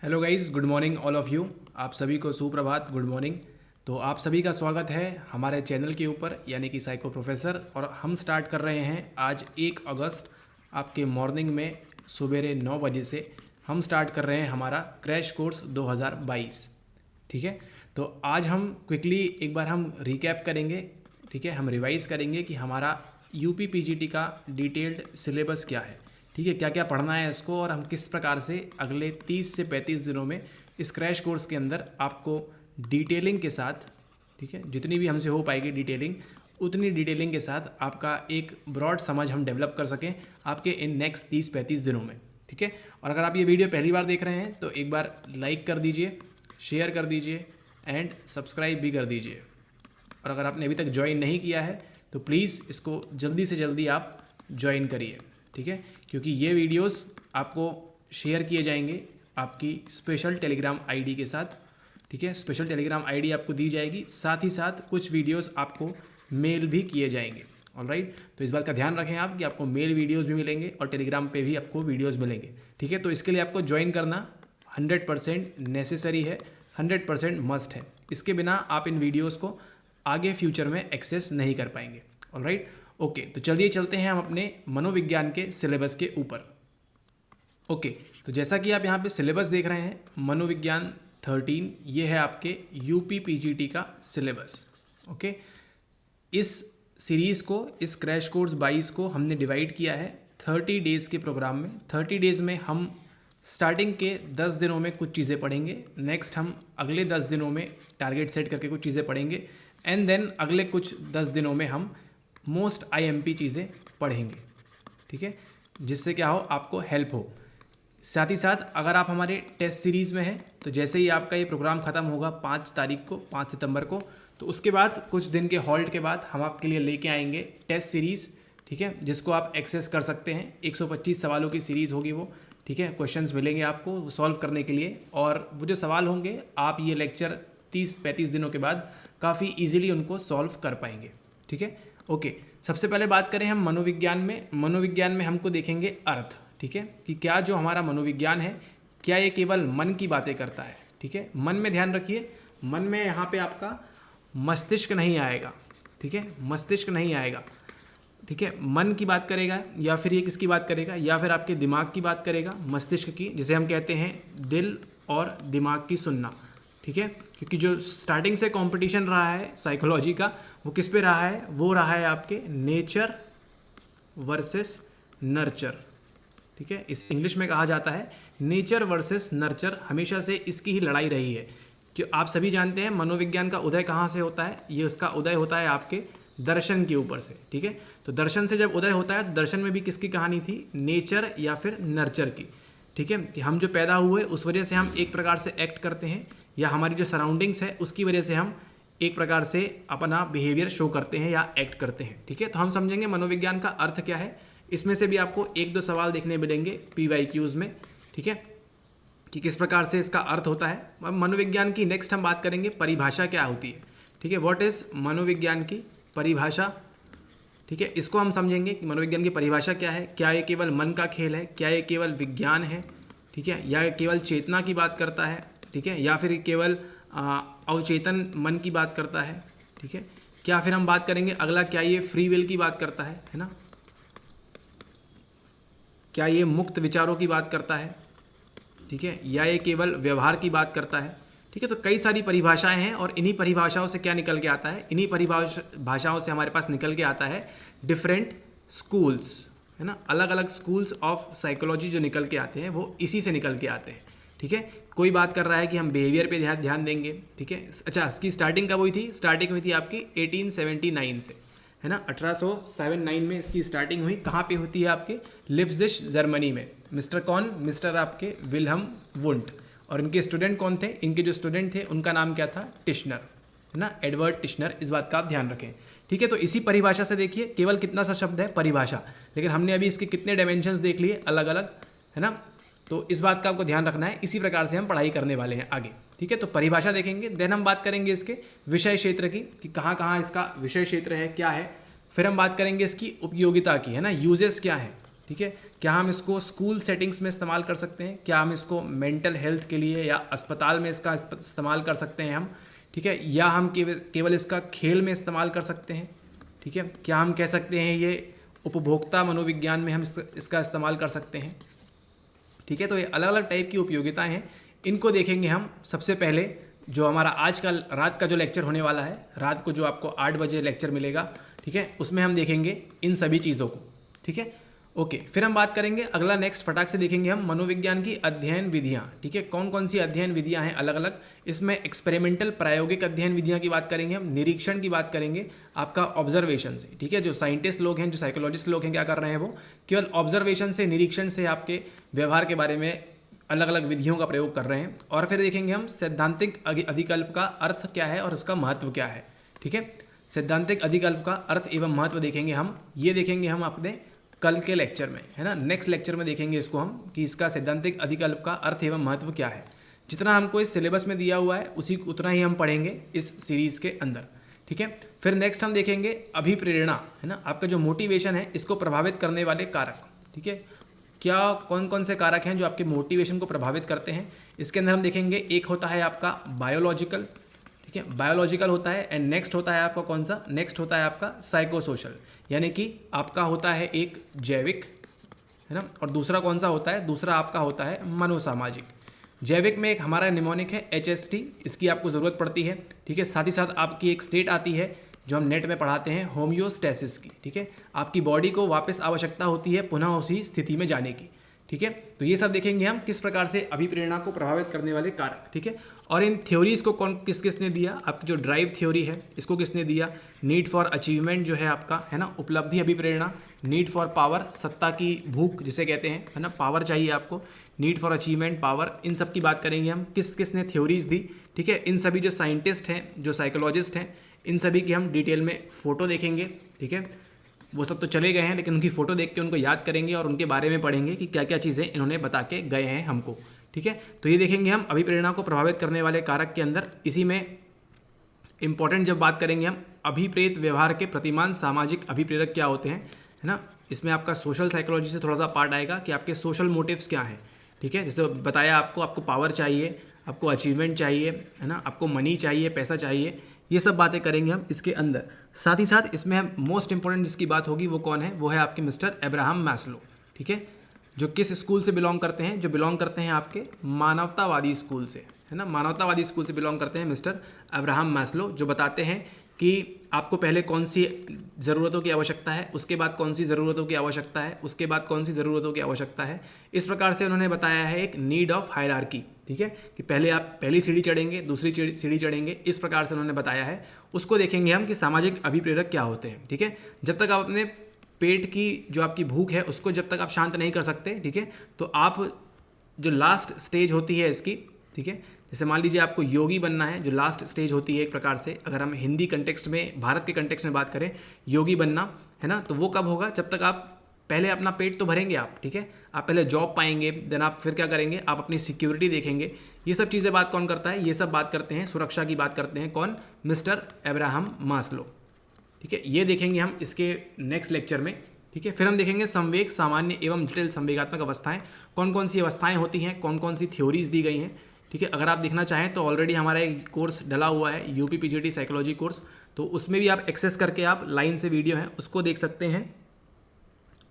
Hello guys, good morning all of you. आप सभी को सुप्रभात, गुड मॉर्निंग। तो आप सभी का स्वागत है हमारे चैनल के ऊपर यानी कि साइको प्रोफेसर। और हम स्टार्ट कर रहे हैं आज 1 अगस्त आपके मॉर्निंग में सुबेरे 9 बजे से हम स्टार्ट कर रहे हैं हमारा क्रैश कोर्स 2022। ठीक है, तो आज हम क्विकली एक बार हम रिकैप करेंगे। ठीक है, हम रिवाइज़ करेंगे कि हमारा यूपी पीजीटी का डिटेल्ड सिलेबस क्या है। ठीक है, क्या क्या पढ़ना है इसको और हम किस प्रकार से अगले 30 से 35 दिनों में इस क्रैश कोर्स के अंदर आपको डिटेलिंग के साथ, ठीक है, जितनी भी हमसे हो पाएगी डिटेलिंग, उतनी डिटेलिंग के साथ आपका एक ब्रॉड समझ हम डेवलप कर सकें आपके इन नेक्स्ट 30-35 दिनों में। ठीक है, और अगर आप ये वीडियो पहली बार देख रहे हैं तो एक बार लाइक कर दीजिए, शेयर कर दीजिए एंड सब्सक्राइब भी कर दीजिए। और अगर आपने अभी तक ज्वाइन नहीं किया है तो प्लीज़ इसको जल्दी से जल्दी आप ज्वाइन करिए। ठीक है, क्योंकि ये वीडियोस आपको शेयर किए जाएंगे आपकी स्पेशल टेलीग्राम आईडी के साथ। ठीक है, स्पेशल टेलीग्राम आईडी आपको दी जाएगी, साथ ही साथ कुछ वीडियोस आपको मेल भी किए जाएंगे। ऑलराइट, तो इस बात का ध्यान रखें आप कि आपको मेल वीडियोस भी मिलेंगे और टेलीग्राम पे भी आपको वीडियोस मिलेंगे। ठीक है, तो इसके लिए आपको ज्वाइन करना 100% नेसेसरी है, 100% मस्ट है। इसके बिना आप इन वीडियोज़ को आगे फ्यूचर में एक्सेस नहीं कर पाएंगे। ऑलराइट, ओके, तो चलिए चलते हैं हम अपने मनोविज्ञान के सिलेबस के ऊपर। ओके, तो जैसा कि आप यहाँ पे सिलेबस देख रहे हैं, मनोविज्ञान 13, ये है आपके यूपी पीजीटी का सिलेबस। ओके, इस सीरीज़ को, इस क्रैश कोर्स 22 को हमने डिवाइड किया है 30 डेज़ के प्रोग्राम में। 30 डेज़ में हम स्टार्टिंग के 10 दिनों में कुछ चीज़ें पढ़ेंगे, नेक्स्ट हम अगले 10 दिनों में टारगेट सेट करके कुछ चीज़ें पढ़ेंगे, एंड देन अगले कुछ 10 दिनों में हम मोस्ट आईएमपी चीज़ें पढ़ेंगे। ठीक है, जिससे क्या हो, आपको हेल्प हो। साथ ही साथ अगर आप हमारे टेस्ट सीरीज़ में हैं तो जैसे ही आपका ये प्रोग्राम ख़त्म होगा 5 तारीख को, 5 सितंबर को, तो उसके बाद कुछ दिन के हॉल्ट के बाद हम आपके लिए लेके आएंगे टेस्ट सीरीज़। ठीक है, जिसको आप एक्सेस कर सकते हैं। 125 सवालों की सीरीज़ होगी वो। ठीक है, क्वेश्चंस मिलेंगे आपको सॉल्व करने के लिए, और वो जो सवाल होंगे आप ये लेक्चर 30-35 दिनों के बाद काफ़ी ईजिली उनको सॉल्व कर पाएंगे। ठीक है, ओके, सबसे पहले बात करें हम मनोविज्ञान में। मनोविज्ञान में हमको देखेंगे अर्थ। ठीक है, कि क्या जो हमारा मनोविज्ञान है, क्या ये केवल मन की बातें करता है। ठीक है, मन में ध्यान रखिए, मन में यहाँ पे आपका मस्तिष्क नहीं आएगा। ठीक है, मस्तिष्क नहीं आएगा। ठीक है, मन की बात करेगा, या फिर ये किसकी बात करेगा, या फिर आपके दिमाग की बात करेगा, मस्तिष्क की, जिसे हम कहते हैं दिल और दिमाग की सुनना। ठीक है, क्योंकि जो स्टार्टिंग से कंपटीशन रहा है साइकोलॉजी का, वो किस पे रहा है, वो रहा है आपके नेचर वर्सेस नर्चर। ठीक है, इस इंग्लिश में कहा जाता है नेचर वर्सेस नर्चर। हमेशा से इसकी ही लड़ाई रही है कि आप सभी जानते हैं मनोविज्ञान का उदय कहाँ से होता है। ये उसका उदय होता है आपके दर्शन के ऊपर से। ठीक है, तो दर्शन से जब उदय होता है, दर्शन में भी किसकी कहानी थी, नेचर या फिर नर्चर की। ठीक है, कि हम जो पैदा हुए उस वजह से हम एक प्रकार से एक्ट करते हैं, या हमारी जो सराउंडिंग्स है उसकी वजह से हम एक प्रकार से अपना बिहेवियर शो करते हैं या एक्ट करते हैं। ठीक है, तो हम समझेंगे मनोविज्ञान का अर्थ क्या है। इसमें से भी आपको 1-2 सवाल देखने मिलेंगे PYQs में। ठीक है, कि किस प्रकार से इसका अर्थ होता है। अब मनोविज्ञान की नेक्स्ट हम बात करेंगे परिभाषा क्या होती है। ठीक है, व्हाट इज़ मनोविज्ञान की परिभाषा। ठीक है, इसको हम समझेंगे कि मनोविज्ञान की परिभाषा क्या है। क्या ये केवल मन का खेल है, क्या ये केवल विज्ञान है, ठीक है, या केवल चेतना की बात करता है, ठीक है, या फिर केवल अवचेतन मन की बात करता है। ठीक है, क्या फिर हम बात करेंगे अगला, क्या ये फ्री विल की बात करता है ना, क्या ये मुक्त विचारों की बात करता है, ठीक है, या ये केवल व्यवहार की बात करता है। ठीक है, तो कई सारी परिभाषाएं हैं, और इन्हीं परिभाषाओं से क्या निकल के आता है, इन्हीं भाषाओं से हमारे पास निकल के आता है डिफरेंट स्कूल्स, है ना, अलग अलग स्कूल्स ऑफ साइकोलॉजी जो निकल के आते हैं वो इसी से निकल के आते हैं। ठीक है, कोई बात कर रहा है कि हम बिहेवियर पे ध्यान देंगे। ठीक है, अच्छा, इसकी स्टार्टिंग कब हुई थी, स्टार्टिंग हुई थी आपकी 1879 से, है ना, 1879 में इसकी स्टार्टिंग हुई। कहाँ पे होती है, आपके लिप्जिश जर्मनी में। मिस्टर कौन, मिस्टर आपके विल्हम वुंट, और इनके स्टूडेंट कौन थे, इनके जो स्टूडेंट थे उनका नाम क्या था, टिश्नर, है ना, एडवर्ड टिश्नर। इस बात का आप ध्यान रखें। ठीक है, तो इसी परिभाषा से देखिए, केवल कितना सा शब्द है परिभाषा, लेकिन हमने अभी इसके कितने डायमेंशंस देख लिए अलग अलग, है ना, तो इस बात का आपको ध्यान रखना है। इसी प्रकार से हम पढ़ाई करने वाले हैं आगे। ठीक है, तो परिभाषा देखेंगे, देन हम बात करेंगे इसके विषय क्षेत्र की, कि कहाँ कहाँ इसका विषय क्षेत्र है, क्या है। फिर हम बात करेंगे इसकी उपयोगिता की, है ना, यूजेस क्या है। ठीक है। क्या हम इसको स्कूल सेटिंग्स में इस्तेमाल कर सकते हैं, क्या हम इसको मेंटल हेल्थ के लिए या अस्पताल में इसका इस्तेमाल कर सकते हैं हम, ठीक है, या हम केवल इसका खेल में इस्तेमाल कर सकते हैं, ठीक है। क्या हम कह सकते हैं ये उपभोक्ता मनोविज्ञान में हम इसका इस्तेमाल कर सकते हैं, ठीक है। तो ये अलग अलग टाइप की उपयोगिताएं हैं, इनको देखेंगे हम। सबसे पहले जो हमारा आज का रात का जो लेक्चर होने वाला है, रात को जो आपको 8 बजे लेक्चर मिलेगा, ठीक है, उसमें हम देखेंगे इन सभी चीज़ों को, ठीक है। ओके, फिर हम बात करेंगे अगला नेक्स्ट फटाक से देखेंगे हम मनोविज्ञान की अध्ययन विधियाँ, ठीक है। कौन कौन सी अध्ययन विधियाँ हैं अलग अलग, इसमें एक्सपेरिमेंटल प्रायोगिक अध्ययन विधियाँ की बात करेंगे हम, निरीक्षण की बात करेंगे आपका ऑब्जर्वेशन से, ठीक है। जो साइंटिस्ट लोग हैं, जो साइकोलॉजिस्ट लोग हैं, क्या कर रहे हैं, वो केवल ऑब्जर्वेशन से, निरीक्षण से आपके व्यवहार के बारे में अलग अलग विधियों का प्रयोग कर रहे हैं। और फिर देखेंगे हम सैद्धांतिक अधिकल्प का अर्थ क्या है और उसका महत्व क्या है, ठीक है। सैद्धांतिक अधिकल्प का अर्थ एवं महत्व देखेंगे हम, ये देखेंगे हम अपने कल के लेक्चर में, है ना। नेक्स्ट लेक्चर में देखेंगे इसको हम कि इसका सैद्धांतिक अधिकल्प का अर्थ एवं महत्व क्या है। जितना हमको इस सिलेबस में दिया हुआ है उतना ही हम पढ़ेंगे इस सीरीज़ के अंदर, ठीक है। फिर नेक्स्ट हम देखेंगे अभिप्रेरणा, है ना, आपका जो मोटिवेशन है इसको प्रभावित करने वाले कारक, ठीक है। क्या कौन कौन से कारक हैं जो आपके मोटिवेशन को प्रभावित करते हैं, इसके अंदर हम देखेंगे। एक होता है आपका बायोलॉजिकल, ठीक है, बायोलॉजिकल होता है। एंड नेक्स्ट होता है आपका कौन सा, नेक्स्ट होता है आपका साइकोसोशल, यानी कि आपका होता है एक जैविक, है ना, और दूसरा कौन सा होता है, दूसरा आपका होता है मनोसामाजिक। जैविक में एक हमारा निमोनिक है HST, इसकी आपको ज़रूरत पड़ती है, ठीक है। साथ ही साथ आपकी एक स्टेट आती है जो हम नेट में पढ़ाते हैं होम्योस्टैसिस की, ठीक है। आपकी बॉडी को वापस आवश्यकता होती है पुनः उसी स्थिति में जाने की, ठीक है। तो ये सब देखेंगे हम किस प्रकार से अभिप्रेरणा को प्रभावित करने वाले कारक, ठीक है। और इन थ्योरीज को किसने दिया, आपकी जो ड्राइव थ्योरी है इसको किसने दिया, नीड फॉर अचीवमेंट जो है आपका, है ना, उपलब्धि अभिप्रेरणा, नीड फॉर पावर, सत्ता की भूख जिसे कहते हैं, है ना, पावर चाहिए आपको, नीड फॉर अचीवमेंट, पावर, इन सब की बात करेंगे हम, किसने थ्योरीज दी, ठीक है। इन सभी जो साइंटिस्ट हैं, जो साइकोलॉजिस्ट हैं, इन सभी की हम डिटेल में फ़ोटो देखेंगे, ठीक है। वो सब तो चले गए हैं लेकिन उनकी फ़ोटो देख के उनको याद करेंगे और उनके बारे में पढ़ेंगे कि क्या क्या चीज़ें इन्होंने बता के गए हैं हमको, ठीक है। तो ये देखेंगे हम अभिप्रेरणा को प्रभावित करने वाले कारक के अंदर। इसी में इंपॉर्टेंट जब बात करेंगे हम अभिप्रेत व्यवहार के प्रतिमान सामाजिक अभिप्रेरक क्या होते हैं, है ना, इसमें आपका सोशल साइकोलॉजी से थोड़ा सा पार्ट आएगा कि आपके सोशल मोटिव्स क्या हैं, ठीक है। जैसे बताया आपको पावर चाहिए, आपको अचीवमेंट चाहिए, है ना, आपको मनी चाहिए, पैसा चाहिए, ये सब बातें करेंगे हम इसके अंदर। साथ ही साथ इसमें हम मोस्ट इंपॉर्टेंट जिसकी बात होगी वो कौन है, वो है आपके मिस्टर अब्राहम मैस्लो, ठीक है, जो किस स्कूल से बिलोंग करते हैं, जो बिलोंग करते हैं आपके मानवतावादी स्कूल से, है ना, मानवतावादी स्कूल से बिलोंग करते हैं मिस्टर अब्राहम मैस्लो, जो बताते हैं कि आपको पहले कौन सी ज़रूरतों की आवश्यकता है, उसके बाद कौन सी ज़रूरतों की आवश्यकता है, उसके बाद कौन सी ज़रूरतों की आवश्यकता है। इस प्रकार से उन्होंने बताया है एक नीड ऑफ हायरार्की, ठीक है, कि पहले आप पहली सीढ़ी चढ़ेंगे, दूसरी सीढ़ी चढ़ेंगे, इस प्रकार से उन्होंने बताया है। उसको देखेंगे हम कि सामाजिक अभिप्रेरक क्या होते हैं, ठीक है। जब तक आप अपने पेट की जो आपकी भूख है उसको जब तक आप शांत नहीं कर सकते, ठीक है, तो आप जो लास्ट स्टेज होती है इसकी, ठीक है, जैसे मान लीजिए आपको योगी बनना है, जो लास्ट स्टेज होती है एक प्रकार से, अगर हम हिंदी कंटेक्स्ट में, भारत के कंटेक्स्ट में बात करें, योगी बनना, है ना, तो वो कब होगा, जब तक आप पहले अपना पेट तो भरेंगे आप, ठीक है, आप पहले जॉब पाएंगे, देन आप फिर क्या करेंगे, आप अपनी सिक्योरिटी देखेंगे। ये सब चीज़ें बात कौन करता है, ये सब बात करते हैं, सुरक्षा की बात करते हैं कौन, मिस्टर अब्राहम मास्लो, ठीक है। ये देखेंगे हम इसके नेक्स्ट लेक्चर में, ठीक है। फिर हम देखेंगे संवेग, सामान्य एवं जटिल संवेगात्मक अवस्थाएं, कौन कौन सी अवस्थाएं होती हैं, कौन कौन सी थ्योरीज दी गई हैं, ठीक है। अगर आप देखना चाहें तो ऑलरेडी हमारा एक कोर्स डला हुआ है UP PGT साइकोलॉजी कोर्स, तो उसमें भी आप एक्सेस करके आप लाइन से वीडियो है उसको देख सकते हैं,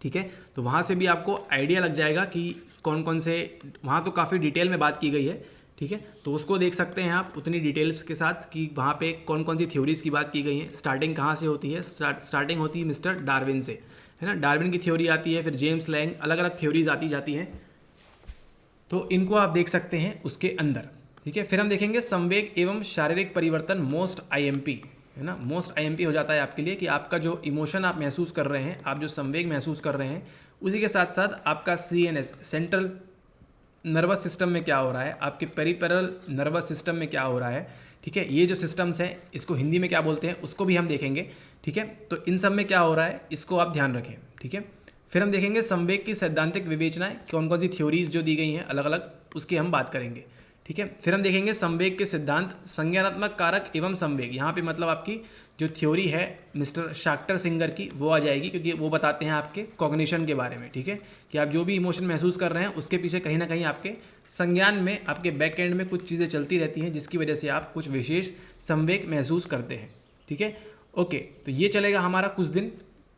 ठीक है। तो वहाँ से भी आपको आइडिया लग जाएगा कि कौन कौन से, वहाँ तो काफ़ी डिटेल में बात की गई है, ठीक है, तो उसको देख सकते हैं आप उतनी डिटेल्स के साथ कि वहाँ पे कौन कौन सी थ्योरीज़ की बात की गई है। स्टार्टिंग कहाँ से होती है, स्टार्टिंग होती है मिस्टर डार्विन से, है ना, डार्विन की थ्योरी आती है, फिर जेम्स लैंग, अलग अलग थ्योरीज आती जाती हैं, तो इनको आप देख सकते हैं उसके अंदर, ठीक है। फिर हम देखेंगे संवेग एवं शारीरिक परिवर्तन, मोस्ट IMP, है ना, मोस्ट IMP हो जाता है आपके लिए कि आपका जो इमोशन आप महसूस कर रहे हैं, आप जो संवेग महसूस कर रहे हैं, उसी के साथ साथ आपका CNS, सेंट्रल नर्वस सिस्टम में क्या हो रहा है, आपके पेरिफेरल नर्वस सिस्टम में क्या हो रहा है, ठीक है। ये जो सिस्टम्स हैं इसको हिंदी में क्या बोलते हैं उसको भी हम देखेंगे, ठीक है। तो इन सब में क्या हो रहा है इसको आप ध्यान रखें, ठीक है। फिर हम देखेंगे संवेग की सैद्धांतिक विवेचनाएं, कौन कौन सी थ्योरीज जो दी गई हैं अलग अलग, उसकी हम बात करेंगे, ठीक है। फिर हम देखेंगे संवेग के सिद्धांत, संज्ञानात्मक कारक एवं संवेग। यहाँ पे मतलब आपकी जो थ्योरी है मिस्टर शाक्टर सिंगर की वो आ जाएगी, क्योंकि वो बताते हैं आपके कॉग्निशन के बारे में, ठीक है, कि आप जो भी इमोशन महसूस कर रहे हैं उसके पीछे कहीं ना कहीं आपके संज्ञान में, आपके बैक एंड में कुछ चीज़ें चलती रहती हैं जिसकी वजह से आप कुछ विशेष संवेग महसूस करते हैं, ठीक है। ओके, तो ये चलेगा हमारा कुछ दिन,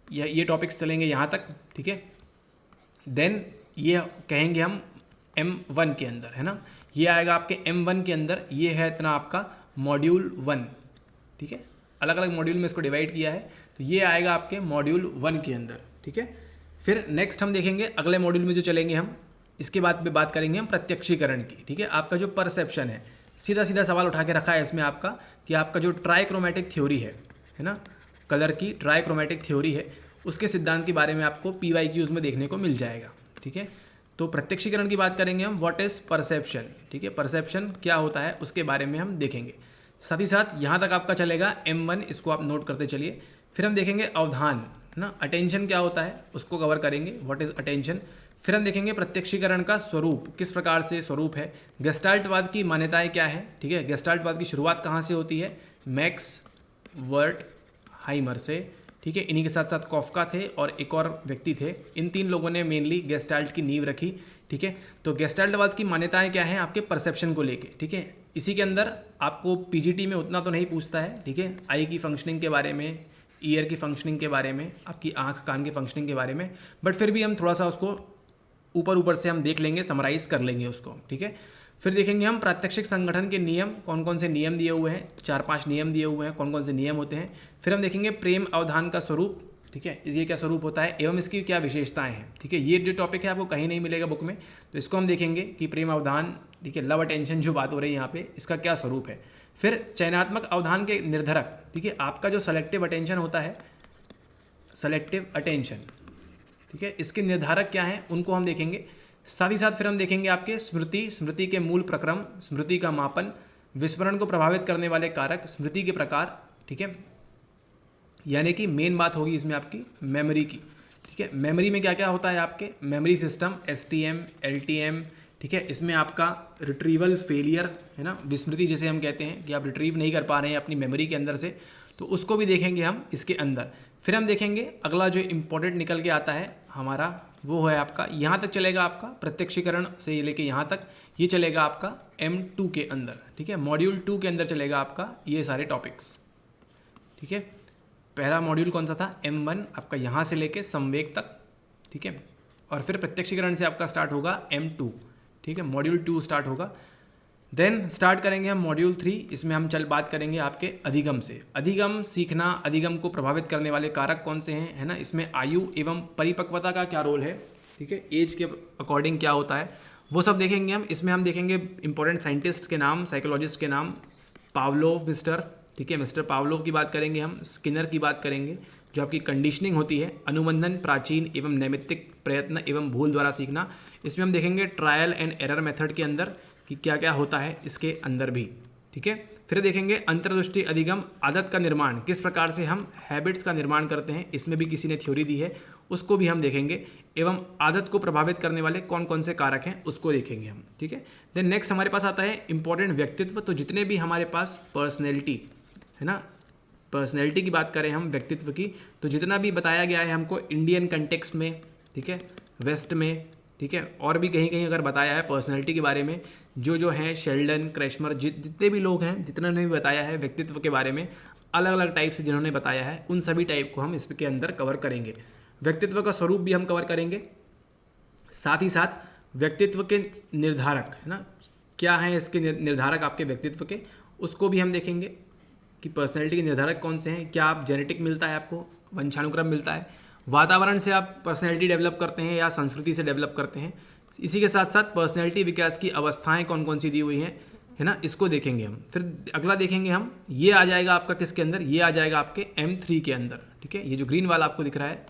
ये टॉपिक्स चलेंगे यहाँ तक, ठीक है। देन ये कहेंगे हम M1 के अंदर, है ना, ये आएगा आपके M1 के अंदर, ये है इतना आपका मॉड्यूल 1, ठीक है। अलग अलग मॉड्यूल में इसको डिवाइड किया है, तो ये आएगा आपके मॉड्यूल 1 के अंदर, ठीक है। फिर नेक्स्ट हम देखेंगे अगले मॉड्यूल में जो चलेंगे हम, इसके बाद पे बात करेंगे हम प्रत्यक्षीकरण की, ठीक है। आपका जो परसेप्शन है, सीधा सीधा सवाल उठा के रखा है इसमें आपका कि आपका जो ट्राइक्रोमेटिक थ्योरी है ना, कलर की ट्राइक्रोमेटिक थ्योरी है, उसके सिद्धांत के बारे में आपको PYQs में देखने को मिल जाएगा, ठीक है। तो प्रत्यक्षीकरण की बात करेंगे हम, व्हाट इज़ परसेप्शन, ठीक है, परसेप्शन क्या होता है उसके बारे में हम देखेंगे। साथ ही साथ यहाँ तक आपका चलेगा M1, इसको आप नोट करते चलिए। फिर हम देखेंगे अवधान, है ना, अटेंशन क्या होता है उसको कवर करेंगे, व्हाट इज़ अटेंशन। फिर हम देखेंगे प्रत्यक्षीकरण का स्वरूप, किस प्रकार से स्वरूप है। गेस्टाल्टवाद की मान्यताएं क्या है, ठीक है, गेस्टाल्टवाद की शुरुआत कहाँ से होती है, मैक्स वर्ट हाइमर से, ठीक है। इन्हीं के साथ साथ कॉफका थे और एक और व्यक्ति थे, इन 3 लोगों ने मेनली गेस्टाल्ट की नींव रखी, ठीक है। तो गेस्टाल्टवाद की मान्यताएं क्या हैं आपके परसेप्शन को लेके, ठीक है। इसी के अंदर आपको PGT में उतना तो नहीं पूछता है, ठीक है, आई की फंक्शनिंग के बारे में, ईयर की फंक्शनिंग के बारे में, आपकी आँख कान की फंक्शनिंग के बारे में, बट फिर भी हम थोड़ा सा उसको ऊपर से हम देख लेंगे, समराइज कर लेंगे उसको, ठीक है। फिर देखेंगे हम प्रात्यक्षिक संगठन के नियम, कौन कौन से नियम दिए हुए हैं, 4-5 नियम दिए हुए हैं, कौन कौन से नियम होते हैं। फिर हम देखेंगे प्रेम अवधान का स्वरूप, ठीक है, ये क्या स्वरूप होता है एवं इसकी क्या विशेषताएं हैं, ठीक है। ये जो टॉपिक है आपको कहीं नहीं मिलेगा बुक में, तो इसको हम देखेंगे कि प्रेम अवधान, ठीक है, लव अटेंशन जो बात हो रही है यहाँ पे, इसका क्या स्वरूप है। फिर चयनात्मक अवधान के निर्धारक, ठीक है, आपका जो सेलेक्टिव अटेंशन होता है, सेलेक्टिव अटेंशन, ठीक है, इसके निर्धारक क्या हैं उनको हम देखेंगे। साथ ही साथ फिर हम देखेंगे आपके स्मृति के मूल प्रक्रम, स्मृति का मापन, विस्मरण को प्रभावित करने वाले कारक, स्मृति के प्रकार, ठीक है, यानी कि मेन बात होगी इसमें आपकी मेमोरी की, ठीक है। मेमोरी में क्या क्या होता है आपके, मेमोरी सिस्टम, STM, LTM, ठीक है। इसमें आपका रिट्रीवल फेलियर, है ना, विस्मृति जिसे हम कहते हैं कि आप रिट्रीव नहीं कर पा रहे हैं अपनी मेमोरी के अंदर से, तो उसको भी देखेंगे हम इसके अंदर। फिर हम देखेंगे अगला जो इम्पोर्टेंट निकल के आता है हमारा, वो है आपका, यहाँ तक चलेगा आपका प्रत्यक्षीकरण से लेके यहाँ तक, ये चलेगा आपका M2 के अंदर, ठीक है, मॉड्यूल 2 के अंदर चलेगा आपका ये सारे टॉपिक्स, ठीक है। पहला मॉड्यूल कौन सा था, M1, आपका यहाँ से लेके संवेग तक, ठीक है, और फिर प्रत्यक्षीकरण से आपका स्टार्ट होगा M2, ठीक है, मॉड्यूल 2 स्टार्ट होगा। देन स्टार्ट करेंगे हम मॉड्यूल 3, इसमें हम बात करेंगे आपके अधिगम से, अधिगम सीखना, अधिगम को प्रभावित करने वाले कारक कौन से हैं, है ना, इसमें आयु एवं परिपक्वता का क्या रोल है, ठीक है, एज के अकॉर्डिंग क्या होता है, वो सब देखेंगे हम। इसमें हम देखेंगे इंपॉर्टेंट साइंटिस्ट के नाम, साइकोलॉजिस्ट के नाम, पावलोव मिस्टर, ठीक है, मिस्टर पावलोव की बात करेंगे हम, स्किनर की बात करेंगे, जो आपकी कंडीशनिंग होती है, अनुबंधन, प्राचीन एवं नैमित्तिक प्रयत्न एवं भूल द्वारा सीखना, इसमें हम देखेंगे ट्रायल एंड एरर मेथड के अंदर कि क्या क्या होता है इसके अंदर भी, ठीक है। फिर देखेंगे अंतर्दृष्टि अधिगम, आदत का निर्माण, किस प्रकार से हम हैबिट्स का निर्माण करते हैं, इसमें भी किसी ने थ्योरी दी है, उसको भी हम देखेंगे, एवं आदत को प्रभावित करने वाले कौन कौन से कारक हैं उसको देखेंगे हम, ठीक है। देन नेक्स्ट हमारे पास आता है इंपॉर्टेंट व्यक्तित्व, तो जितने भी हमारे पास पर्सनैलिटी है ना, पर्सनैलिटी की बात करें हम व्यक्तित्व की, तो जितना भी बताया गया है हमको इंडियन कंटेक्स्ट में, ठीक है, वेस्ट में, ठीक है, और भी कहीं कहीं अगर बताया है पर्सनैलिटी के बारे में, जो हैं शेल्डन, क्रैशमर, जितने भी लोग हैं, जितना ने भी बताया है व्यक्तित्व के बारे में, अलग अलग टाइप से जिन्होंने बताया है, उन सभी टाइप को हम इसके अंदर कवर करेंगे। व्यक्तित्व का स्वरूप भी हम कवर करेंगे, साथ ही साथ व्यक्तित्व के निर्धारक, है ना, क्या हैं इसके निर्धारक आपके व्यक्तित्व के, उसको भी हम देखेंगे कि पर्सनैलिटी के निर्धारक कौन से हैं, क्या आप जेनेटिक मिलता है, आपको वंशानुक्रम मिलता है, वातावरण से आप पर्सनैलिटी डेवलप करते हैं या संस्कृति से डेवलप करते हैं। इसी के साथ साथ पर्सनैलिटी विकास की अवस्थाएं कौन कौन सी दी हुई हैं, है ना, इसको देखेंगे हम। फिर अगला देखेंगे हम, ये आ जाएगा आपका किसके अंदर, ये आ जाएगा आपके M3 के अंदर, ठीक है। ये जो ग्रीन वाला आपको दिख रहा है,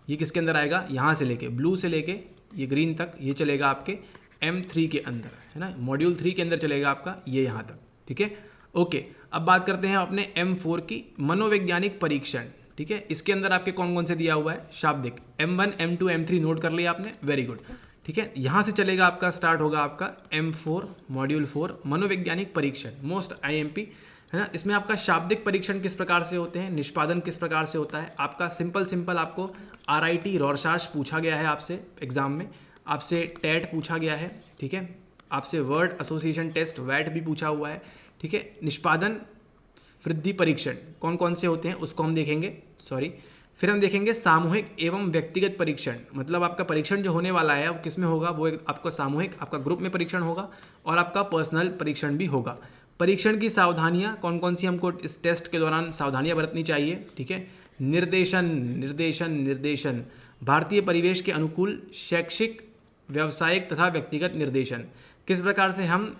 ये किसके अंदर आएगा, यहाँ से लेके ब्लू से लेके ये ग्रीन तक, ये चलेगा आपके M3 के अंदर, है ना, मॉड्यूल 3 के अंदर चलेगा आपका ये यहाँ तक, ठीक है। ओके, अब बात करते हैं अपने M4 की, मनोवैज्ञानिक परीक्षण, ठीक है। इसके अंदर आपके कौन कौन से दिया हुआ है, शाब्दिक, M1, M2, M3 नोट कर लिया आपने, वेरी गुड, ठीक है। यहाँ से चलेगा आपका, स्टार्ट होगा आपका M4 मॉड्यूल 4 मनोवैज्ञानिक परीक्षण, मोस्ट IMP, है ना। इसमें आपका शाब्दिक परीक्षण किस प्रकार से होते हैं, निष्पादन किस प्रकार से होता है, आपका सिंपल आपको RIT रॉरशार्च पूछा गया है आपसे एग्जाम में, आपसे टेट पूछा गया है, ठीक है, आपसे वर्ड एसोसिएशन टेस्ट वैट भी पूछा हुआ है, ठीक है। निष्पादन वृद्धि परीक्षण कौन कौन से होते हैं उसको हम देखेंगे, फिर हम देखेंगे सामूहिक एवं व्यक्तिगत परीक्षण, मतलब आपका परीक्षण जो होने वाला है वो किस में होगा, वो आपका सामूहिक, आपका ग्रुप में परीक्षण होगा और आपका पर्सनल परीक्षण भी होगा। परीक्षण की सावधानियां कौन कौन सी हमको इस टेस्ट के दौरान सावधानियां बरतनी चाहिए, ठीक है। निर्देशन भारतीय परिवेश के अनुकूल शैक्षिक, व्यावसायिक तथा व्यक्तिगत निर्देशन, किस प्रकार से हम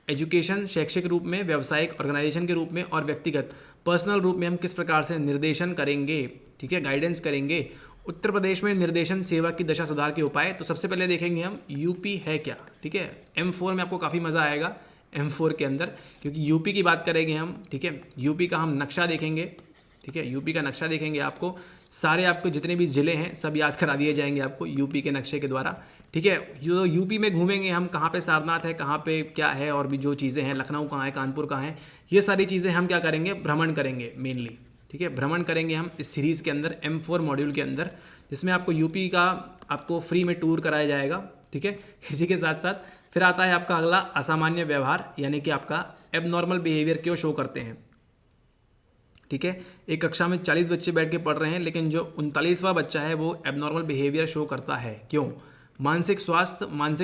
एजुकेशन शैक्षिक रूप में, व्यावसायिक ऑर्गेनाइजेशन के रूप में और व्यक्तिगत पर्सनल रूप में हम किस प्रकार से निर्देशन करेंगे, ठीक है, गाइडेंस करेंगे। उत्तर प्रदेश में निर्देशन सेवा की दशा सुधार के उपाय, तो सबसे पहले देखेंगे हम यूपी है क्या, ठीक है। M4 में आपको काफ़ी मज़ा आएगा M4 के अंदर, क्योंकि यूपी की बात करेंगे हम, ठीक है। यूपी का हम नक्शा देखेंगे, ठीक है, यूपी का नक्शा देखेंगे, आपको सारे आपको जितने भी ज़िले हैं सब याद करा दिए जाएंगे आपको यूपी के नक्शे के द्वारा, ठीक है। जो यूपी में घूमेंगे हम, कहाँ पे सारनाथ है, कहाँ पे क्या है, और भी जो चीज़ें हैं, लखनऊ कहाँ है, कानपुर कहाँ है, ये सारी चीज़ें हम क्या करेंगे, भ्रमण करेंगे मेनली, ठीक है। भ्रमण करेंगे हम इस सीरीज़ के अंदर M4 मॉड्यूल के अंदर, जिसमें आपको यूपी का आपको फ्री में टूर कराया जाएगा, ठीक है। इसी के साथ साथ फिर आता है आपका अगला असामान्य व्यवहार, यानी कि आपका एबनॉर्मल बिहेवियर क्यों शो करते हैं, ठीक है। एक कक्षा में 40 बच्चे बैठ के पढ़ रहे हैं, लेकिन जो 39वां बच्चा है वो एबनॉर्मल बिहेवियर शो करता है, क्यों। मानसिक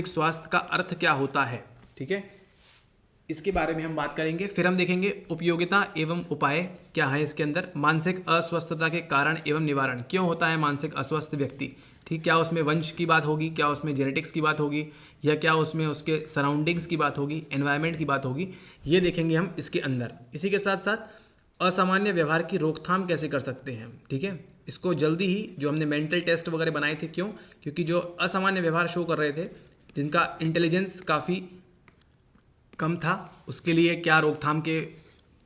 स्वास्थ्य का अर्थ क्या होता है, ठीक है, इसके बारे में हम बात करेंगे। फिर हम देखेंगे उपयोगिता एवं उपाय क्या है इसके अंदर, मानसिक अस्वस्थता के कारण एवं निवारण, क्यों होता है मानसिक अस्वस्थ व्यक्ति, ठीक, क्या उसमें वंश की बात होगी, क्या उसमें जेनेटिक्स की बात होगी, या क्या उसमें उसके सराउंडिंग्स की बात होगी, एनवायरनमेंट की बात होगी, ये देखेंगे हम इसके अंदर। इसी के साथ साथ असामान्य व्यवहार की रोकथाम कैसे कर सकते हैं, ठीक है। इसको जल्दी ही जो हमने मेंटल टेस्ट वगैरह बनाए थे, क्यों, क्योंकि जो असामान्य व्यवहार शो कर रहे थे, जिनका इंटेलिजेंस काफ़ी कम था, उसके लिए क्या रोकथाम के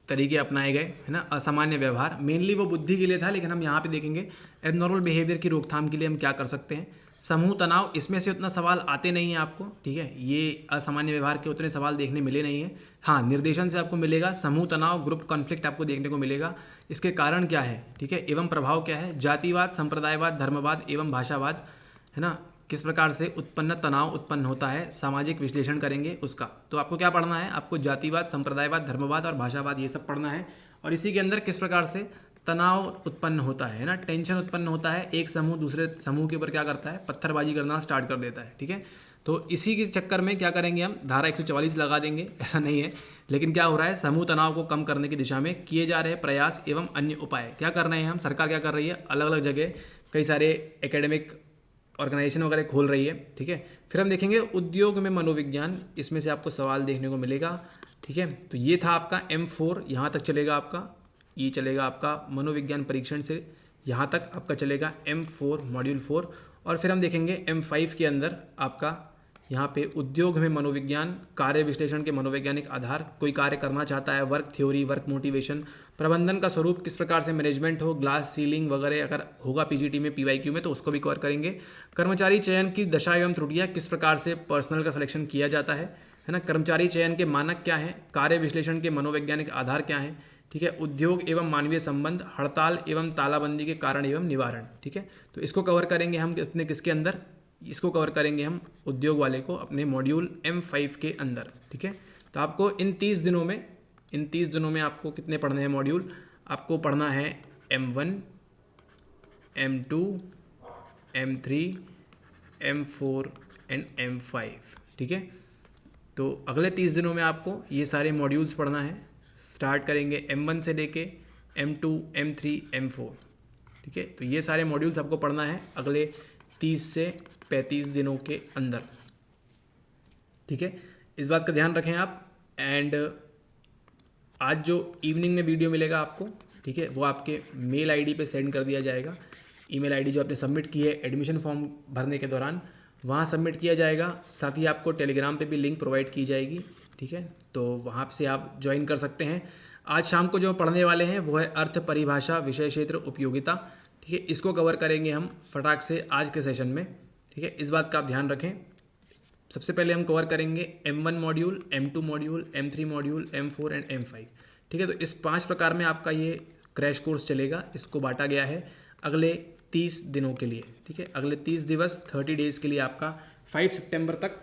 तरीके अपनाए गए, है ना। असामान्य व्यवहार मेनली वो बुद्धि के लिए था, लेकिन हम यहाँ पे देखेंगे एबनॉर्मल बिहेवियर की रोकथाम के लिए हम क्या कर सकते हैं। समूह तनाव, इसमें से उतना सवाल आते नहीं हैं आपको, ठीक है, ये असामान्य व्यवहार के उतने सवाल देखने मिले नहीं हैं। हाँ, निर्देशन से आपको मिलेगा समूह तनाव, ग्रुप कॉन्फ्लिक्ट आपको देखने को मिलेगा, इसके कारण क्या है, ठीक है, एवं प्रभाव क्या है, जातिवाद, संप्रदायवाद, धर्मवाद एवं भाषावाद, है ना, किस प्रकार से उत्पन्न तनाव उत्पन्न होता है, सामाजिक विश्लेषण करेंगे उसका। तो आपको क्या पढ़ना है, आपको जातिवाद, संप्रदायवाद, धर्मवाद और भाषावाद ये सब पढ़ना है, और इसी के अंदर किस प्रकार से तनाव उत्पन्न होता है ना, टेंशन उत्पन्न होता है, एक समूह दूसरे समूह के ऊपर क्या करता है, पत्थरबाजी करना स्टार्ट कर देता है, ठीक है। तो इसी के चक्कर में क्या करेंगे हम, धारा 144 लगा देंगे, ऐसा नहीं है, लेकिन क्या हो रहा है, समूह तनाव को कम करने की दिशा में किए जा रहे प्रयास एवं अन्य उपाय क्या कर रहे हैं हम, सरकार क्या कर रही है, अलग अलग जगह कई सारे एकेडमिक ऑर्गेनाइजेशन वगैरह खोल रही है, ठीक है। फिर हम देखेंगे उद्योग में मनोविज्ञान, इसमें से आपको सवाल देखने को मिलेगा, ठीक है। तो ये था आपका M4, यहाँ तक चलेगा आपका, ये चलेगा आपका मनोविज्ञान परीक्षण से यहाँ तक आपका चलेगा M4 मॉड्यूल 4, और फिर हम देखेंगे M5 के अंदर आपका यहाँ पे उद्योग में मनोविज्ञान, कार्य विश्लेषण के मनोवैज्ञानिक आधार, कोई कार्य करना चाहता है, वर्क थ्योरी, वर्क मोटिवेशन, प्रबंधन का स्वरूप किस प्रकार से मैनेजमेंट हो, ग्लास सीलिंग वगैरह अगर होगा PGT में, PYQ में, तो उसको भी कवर करेंगे। कर्मचारी चयन की दशा एवं त्रुटियाँ, किस प्रकार से पर्सनल का सिलेक्शन किया जाता है ना, कर्मचारी चयन के मानक क्या हैं, कार्य विश्लेषण के मनोवैज्ञानिक आधार क्या हैं, ठीक है, उद्योग एवं मानवीय संबंध, हड़ताल एवं तालाबंदी के कारण एवं निवारण, ठीक है। तो इसको कवर करेंगे हम अपने किसके अंदर, इसको कवर करेंगे हम उद्योग वाले को अपने मॉड्यूल M5 के अंदर, ठीक है। तो आपको इन 30 दिनों में आपको कितने पढ़ने हैं मॉड्यूल, आपको पढ़ना है M1, M2, M3, M4 and M5, ठीक है। तो अगले 30 दिनों में आपको ये सारे मॉड्यूल्स पढ़ना है, स्टार्ट करेंगे M1 से लेके M2, M3, M4, ठीक है। तो ये सारे मॉड्यूल्स आपको पढ़ना है अगले 30 से 35 दिनों के अंदर, ठीक है। इस बात का ध्यान रखें आप। एंड आज जो इवनिंग में वीडियो मिलेगा आपको, ठीक है, वो आपके मेल आईडी पे सेंड कर दिया जाएगा। ईमेल आईडी जो आपने सबमिट की है एडमिशन फॉर्म भरने के दौरान, वहाँ सबमिट किया जाएगा। साथ ही आपको टेलीग्राम पे भी लिंक प्रोवाइड की जाएगी, ठीक है। तो वहाँ से आप ज्वाइन कर सकते हैं। आज शाम को जो पढ़ने वाले हैं वो है अर्थ परिभाषा, विषय क्षेत्र, उपयोगिता, ठीक है। इसको कवर करेंगे हम फटाक से आज के सेशन में, ठीक है। इस बात का आप ध्यान रखें। सबसे पहले हम कवर करेंगे M1 module, M2 module, M3 module, M4 and M5। ठीक है, तो इस 5 प्रकार में आपका ये क्रैश कोर्स चलेगा। इसको बांटा गया है अगले 30 दिनों के लिए। ठीक है, अगले 30 दिवस 30 डेज़ के लिए आपका 5 सितंबर तक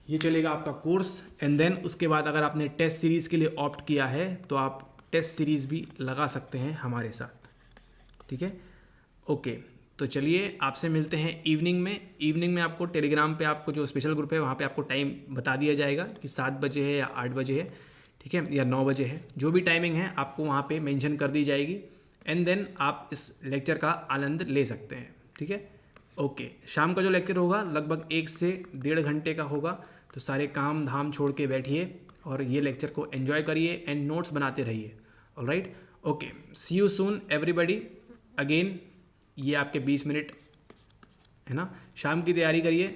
ये चलेगा आपका कोर्स। एंड देन उसके बाद अगर आपने टेस्ट सीरीज़ के लिए ऑप्ट किया है तो आप टेस्ट सीरीज़ भी लगा सकते हैं हमारे साथ। ठीक है, ओके, तो चलिए आपसे मिलते हैं इवनिंग में आपको टेलीग्राम पे आपको जो स्पेशल ग्रुप है वहाँ पे आपको टाइम बता दिया जाएगा कि 7 बजे है या 8 बजे है। ठीक है, या 9 बजे है, जो भी टाइमिंग है आपको वहाँ पे मेंशन कर दी जाएगी। एंड देन आप इस लेक्चर का आनंद ले सकते हैं। ठीक है, ओके, शाम का जो लेक्चर होगा लगभग 1 से 1.5 घंटे का होगा। तो सारे काम धाम छोड़ के बैठिए और ये लेक्चर को एंजॉय करिए एंड नोट्स बनाते रहिए। Alright, okay, see you soon everybody. Again ये आपके 20 मिनट है ना, शाम की तैयारी करिए,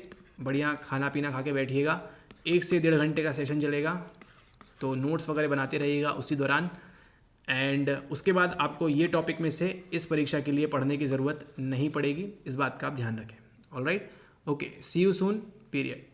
बढ़िया खाना पीना खा के बैठिएगा। 1 से 1.5 घंटे का सेशन चलेगा, तो नोट्स वगैरह बनाते रहिएगा उसी दौरान। एंड उसके बाद आपको ये टॉपिक में से इस परीक्षा के लिए पढ़ने की ज़रूरत नहीं पड़ेगी, इस बात का आप ध्यान रखें। Alright, okay, see you soon, period.